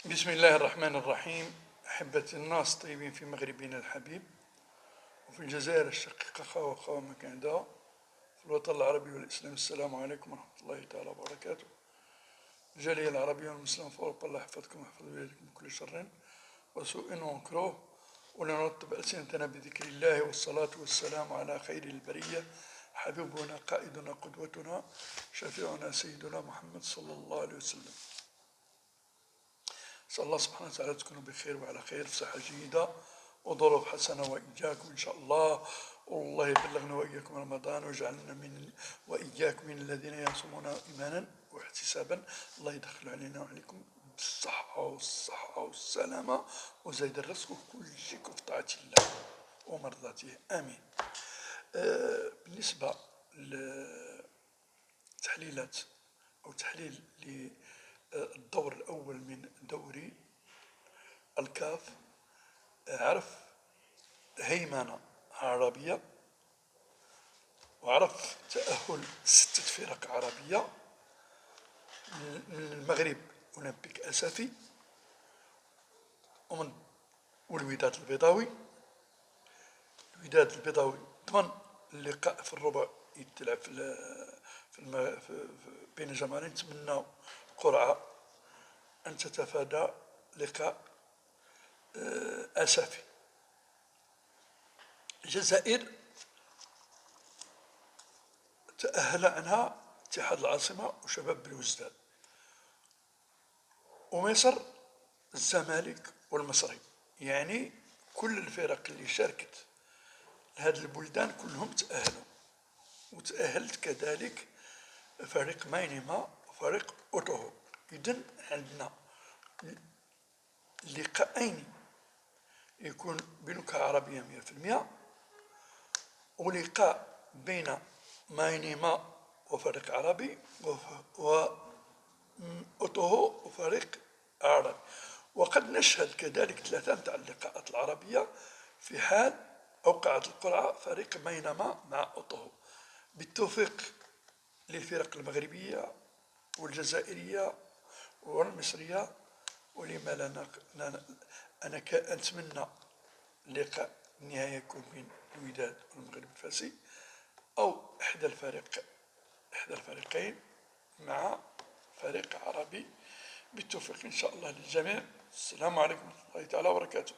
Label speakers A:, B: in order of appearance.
A: بسم الله الرحمن الرحيم. أحبتي الناس طيبين في مغربنا الحبيب، وفي الجزائر الشقيقة خاوة مكاندا، في الوطن العربي والإسلام. السلام عليكم ورحمة الله تعالى وبركاته. الجالية العربية والمسلمة في أوروبا، الله يحفظكم ويحفظ بلادكم من كل شر وسوء ومكروه، ولنرتب ألسنتنا بذكر الله والصلاة والسلام على خير البرية، حبيبنا قائدنا قدوتنا شفيعنا سيدنا محمد صلى الله عليه وسلم. نسأل الله سبحانه وتعالى تكونوا بخير وعلى خير، في صحة جيدة وظروف حسنة وإياكم إن شاء الله، والله يبلغنا وإياكم رمضان ويجعلنا وإياكم من الذين يصومون إيمانا واحتسابا. الله يدخل علينا وعليكم بالصحة والسلامة وزيد الرزق وكل شيء في طاعة الله ومرضاته، آمين. بالنسبة لتحليلات أو تحليل الدور الأول من دوري الكاف، عرف هيمنة عربية، وعرف تأهل 6 فرق عربية من المغرب أولمبيك أسفي، والوداد البيضاوي. الوداد البيضاوي ضمن اللقاء في الربع يتلعب بين جمالين. نتمنى قرعة أن تتفادى لقاء أسفي. الجزائر تأهل عنها اتحاد العاصمة وشباب بلوزداد، ومصر الزمالك والمصري. يعني كل الفرق اللي شاركت هذه البلدان كلهم تأهلوا، وتأهلت كذلك فريق ماينما وفريق أوتوهو. إذن عندنا لقاءين يكون بنكهة عربية 100%، ولقاء بين ماينما وفريق عربي وأوتوهو وفريق عربي. وقد نشهد كذلك 3 تاع اللقاءات العربية في حال أوقعت القرعة فريق ماينما مع أوتوهو، بالتوفيق للفرق المغربية والجزائرية والمصرية. ولما لا أنا أتمنى لقاء النهاية يكون بين الوداد والمغرب الفاسي، أو إحدى الفريقين مع فريق عربي، بالتوفيق إن شاء الله للجميع. السلام عليكم ورحمة الله تعالى وبركاته.